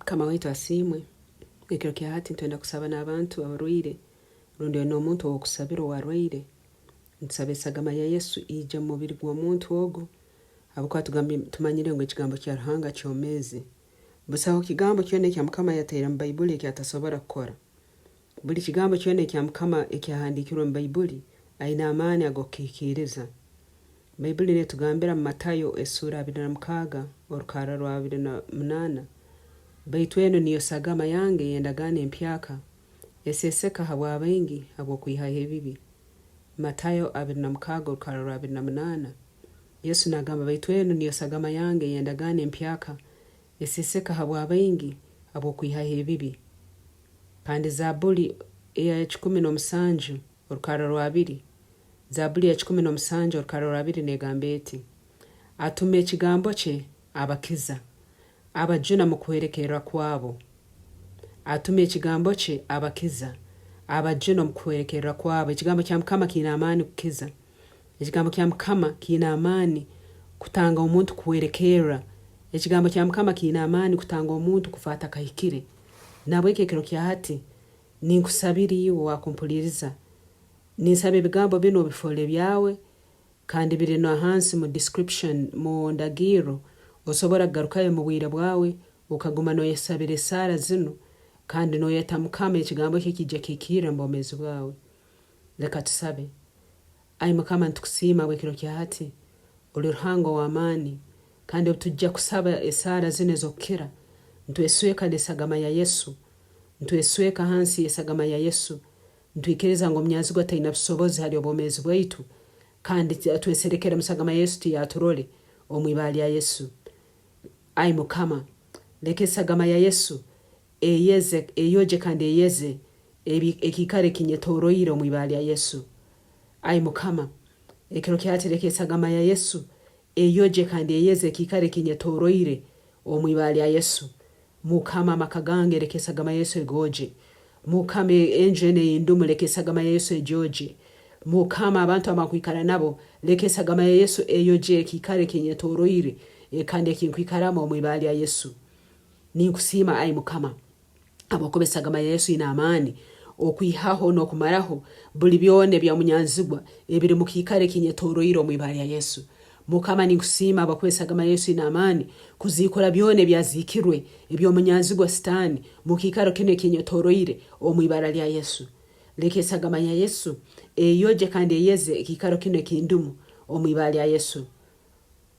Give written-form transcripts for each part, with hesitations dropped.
Mukama waitu asiimwe. Ekiro kya hati ntwenda kusaba n'abantu abarwaire rundi n'omuntu owokusabira owarwaire. Ntusaba esagama ya Yesu ije mu mubiri gw'omuntu ogwo habwokuba tumanyire ngu ekigambo kya Ruhanga kyomezi. Busaho kigambo kyona ekya Mukama yateera mu Bayibuli ekyatasobora kukora. Buli kigambo kyona ekya Mukama ekyahandikirwe mu Bayibuli aina amaani agokukikiriza. Bayibuli netugambira mu Matayo esura 26 orukara rwa 28. Baitu eno niyo sagama yange yendagana empyaka eseseka habwa abengi habwokwihaho ebibi. Matayo 26 orukara rwa 28. Yesu nagamba baitu eno niyo sagama yange yendagana empyaka eseseka habwa abengi habwokwihaho ebibi. Kandi Zaburi ya 17 orukara rwa 2. Zaburi ya 17 orukara rwa 2 negamba eti atume ekigambo kye abakiza abajuna mu kwerekera kwabo. Atume ekigambo kye abakiza abajuna mu kwerekera kwabo. Ekigambo kya Mukama kiina amaani kukiza. Ekigambo kya Mukama kiina amaani kutanga omuntu kwerekera. Ekigambo kya Mukama kiina amaani kutanga omuntu kufaata kahikire. Nabweke ekiro kya hati ninkusabira iwe wakumpuliriza. Ninsabe ebigambo bino bifole byawe kandi biri no hansi mu description mu ndagiro osobora kugarukayo mu bwire bwawe ukaguma noyesabira esara zino kandi noyeta Mukama ekigambo kye kijja kikira mu bwomezi bwawe. Leka tusabe. Ai Mukama ntukusiima bwekiro kya hati uli Ruhanga w'amaani kandi tujja kusaba esara zino zokira. Ntwesweka nesagama ya Yesu. Ntwesweka hansi esagama ya Yesu. Ntwikiriza ngo omunyanzigwa taine busobozi hali obwomezi bwaitu kandi Nyeserekere musagama Yesu tiyaturole omwibara ya Yesu. Ai Mukama leka esagama ya Yesu eyeze eyogye kandi eyeze ekikaro Ekinyetoroire omwibara ya Yesu. Ai Mukama ekiro kyati leka esagama ya Yesu eyogye kandi eyeze ekikaro Ekinyetoroire omwibara ya Yesu. Mukama makagange leka esagama Yesu egoje. Mukama enjene indumu leka esagama ya Yesu ejoje. Mukama abantu amakwikara nabo leka esagama ya Yesu eyogye ekikaro Ekinyetoroire kandi ekinkwikaramo omwibara ya Yesu. Ninkusiima ai Mukama habwokuba esagama ya Yesu ina amaani okwihaho n'okumaraho buli byona ebyomunyanzigwa ebiri mu kikaro Ekinyetoroire omwibara ya Yesu. Mukama ninkusiima habwokuba esagama ya Yesu ina amaani kuzikora byona ebyazikirwe ebyomunyanzigwa sitani mu kikaro kino Ekinyetoroire omwibara lya Yesu. Leka esagama ya Yesu eyogye kandi eyeze ekikaro kino ekindumu omwibara lya Yesu.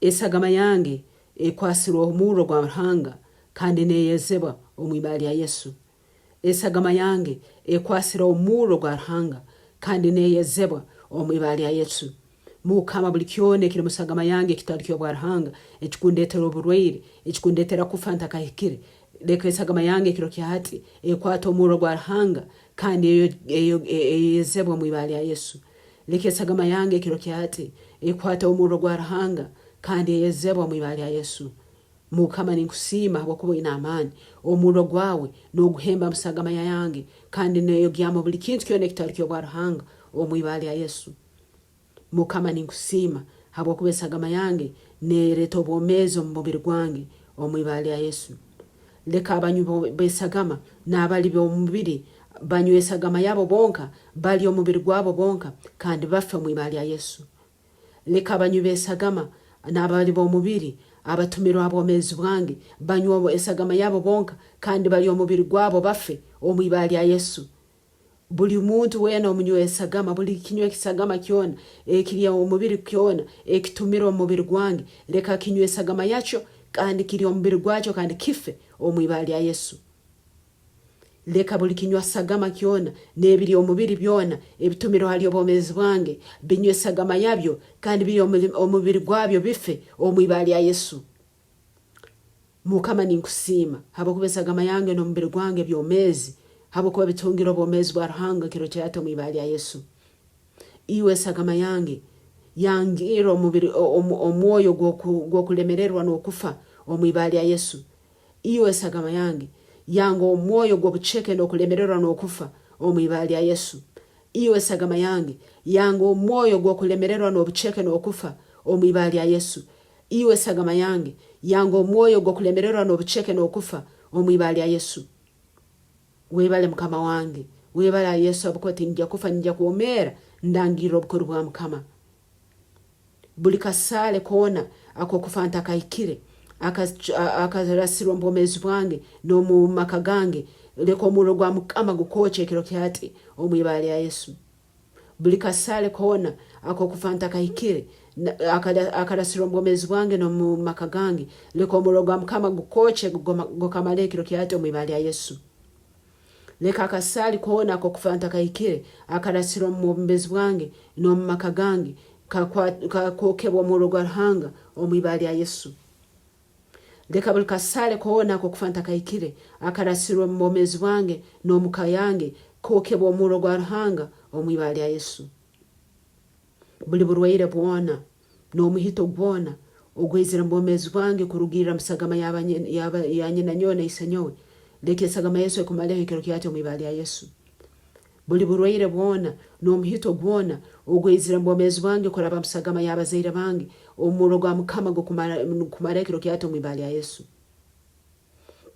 Esagama yange ekwasireho omu'ro gwa Ruhanga kandi neyezebwa omwibara lya Yesu. Esagama yange ekwasireho omu'ro gwa Ruhanga kandi neyezebwa omwibara lya Yesu. Mukama buli kyona ekiri musagama yange kitali ky'obwa Ruhanga ekikundetera oburwaire ekikundetera kufa ntakahikire. Leka esagama yange ekiro kya hati ekwata omu'ro gwa Ruhanga kandi eyezebwa omwibara lya Yesu. Leka esagama yange ekiro kya hati ekwata omu'ro gwa Ruhanga kandi eyezebwa omwibara lya Yesu. Mukama ninkusiima habwokuba ina amaani omu'ro gwawe n'oguhemba musagama yange kandi neyogyamo buli kintu kyona ekitali ky'obwa Ruhanga omwibara lya Yesu. Mukama ninkusiima habwokuba esagama yange nereta obwomezi mu mubiri gwange omwibara lya Yesu. Leka abanywi b'esagama n'abali b'omubiri banywe esagama yabo bonka bali omubiri gwabo bonka kandi bafe omwibara lya Yesu. Leka abanywi b'esagama n'abali b'omubiri abatumirwa abwomezi bwange banywe esagama yabo bonka kandi bali omubiri gwabo bafe omwibara lya Yesu. Buli muntu wena omunywe esagama buli kinywe kisagama kyona ekiri omubiri kyona ekitumirwa omubiri gwange leka kinywe esagama yacho kandi kiri omubiri gwacho kandi kife omwibara lya Yesu. Leka buli kinywa sagama kyona nebiri omubiri byona ebitumirwa hali obwomezi bwange binywe sagama yabyo kandi biri omubiri gwabyo bife omwibara lya Yesu. Mukama ninkusiima habwokuba esagama yange n'omubiri gwange byomezi habwokuba bitungira obwomezi bwa Ruhanga kiro kyata omwibara lya Yesu. Iwe esagama yange yangira omubiri omwoyo gwokulemererwa n'okufa omwibara lya Yesu. Iwe esagama yange yange omwoyo gwobucheke n'okulemererwa n'okufa omwibara lya Yesu. Iwe esagama yange yange omwoyo gwokulemererwa n'obucheke n'okufa omwibara lya Yesu. Iwe esagama yange yange omwoyo gwokulemererwa n'obucheke n'okufa omwibara Yesu webale mukama wange webala Yesu abukoti njja kufa njja kuomera ndangira obukuru bwa mukama buli kasale kona ako kufanta kaikire akazarasirwa mbomezi bwange no mu makagange leka omu'ro gwa mukama gukoche ekiro kyati omwibara Yesu buli kasale kona ako kufanta kaikire akarasirwa mbomezi bwange no mu makagange leka omu'ro gwa mukama gukoche gukamale ekiro kyati omwibara Yesu Leka akasali kona ako kufanta kaikire akarasirwa mbomezi bwange no mu makagange kakokebwa omu'ro gwa Ruhanga omwibara Yesu Leka buli kasale kona ako kufanta kaikire akarasirwa mbomezi bwange no mukayange kokebwa omu'ro gwa Ruhanga omwibara Yesu buli burwaire bwona no muhito gwona ogwezira mbomezi bwange kurugira musagama yanyina nyona isenyowe Leka Esagama Yesu ekumaleho ekiro kyati omwibara Yesu buli burwaire bwona no muhito gwona ogwezira mbomezi bwange kuraba musagama yabazaire bange omu'ro gwa mukama kumara ekiro kyati omwibara Yesu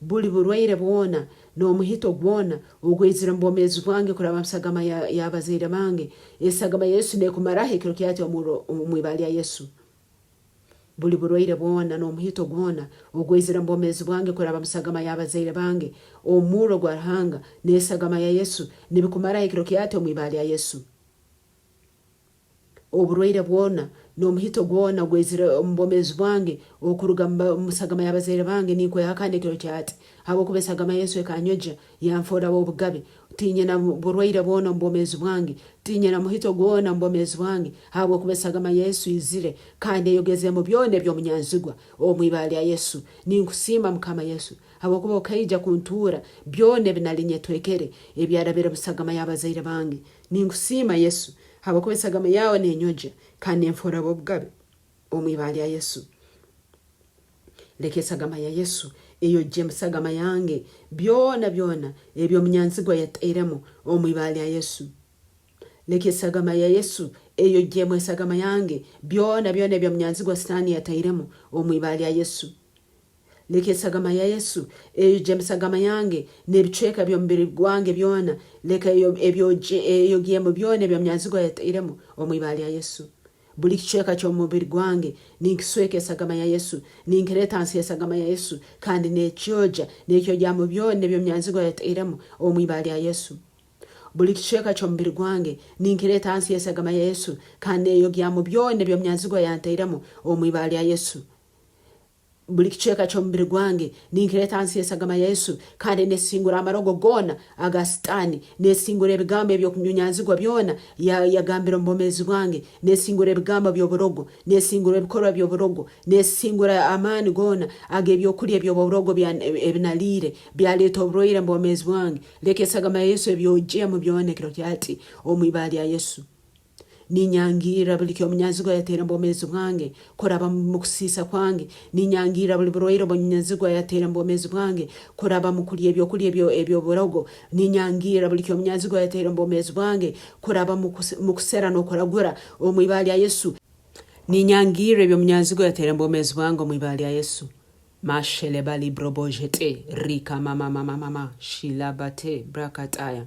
buli burwaire bwona no muhito gwona ogwezira mbomezi bwange kuraba musagama yabazaire bange Esagama Yesu nekumaraho ekiro kyati omwibara Yesu buli burwaire bwona no muhito gwona ogwezira mbomezi bwange kuraba musagama yabazaire bange omu'ro gwa Ruhanga nesagama ya Yesu nibikumara ekiro kyati omwibara Yesu oburwaire bwona no muhito gwona ogwezira mbomezi bwange okuruga musagama yabazaire bange nikwe hakane ekiro kyati habwokuba Esagama Yesu ekanyoja yanfora obugabe tinye na burwaire bwona mbomezi bwange tinye na muhito gwona mbomezi bwange habwokuba Esagama Yesu izire kandi eyogeze mu byona ebyomunyanzigwa omwibara Yesu Ninkusiima MUKAMA Yesu habwokuba okaija kuntura byona Ninyeswekere ebyarabira musagama yabazaire bange Ninkusiima Yesu habwokuba Esagama yawe nenyoja kandi enfora obugabe omwibara Yesu Leka Esagama ya Yesu eyogye musagama yange byona ebyomunyanzigwa yateiremo omwibara Yesu Leka Esagama ya Yesu eyogye Esagama yange byona ebyomunyanzigwa sitani yateiremo omwibara Yesu Leka Esagama ya Yesu eyogye musagama yange nebicweka byomubiri gwange byona leka eyogye mu byona ebyomunyanzigwa yateiremo omwibara Yesu buli kichweka ky'omubiri gwange ninkisweka Esagama ya Yesu ninkireta hansi Esagama ya Yesu kandi nekyoja mu byona ebyomunyanzigwa yateiremo omwibara Yesu buli kichweka ky'omubiri gwange ninkireta hansi Esagama ya Yesu kandi eyogya mu byona ebyomunyanzigwa yateiremo omwibara Yesu buli kichweka ky'omubiri gwange ninkireta hansi Esagama ya Yesu kandi nesingura amarogo gona agasitani nesingura ebigambo ebyomunyanzigwa byona yagambira mbomezi bwange nesingura ebigambo by'oburogo nesingura ebikorwa by'oburogo nesingura amani gona agebyokulya by'oburogo ebinalire byaleta oburwaire mbomezi bwange Leka Esagama ya Yesu ebyogye mu byona ekiro kyati omwibara Yesu ninyangira buli kyomunyanzigwa yatera mbomezi bwange kuraba mukusisa kwange ninyangira buli burwaire omunyanzigwa yatera mbomezi bwange kuraba mukulya ebyokulya ebyoburogo ninyangira buli kyomunyanzigwa yatera mbomezi bwange kuraba mukusera nokuragura omwibara Yesu ninyangira ebyomunyanzigwa yatera mbomezi bwange omwibara Yesu mashele bali brobojete rika mama shilabate brakataya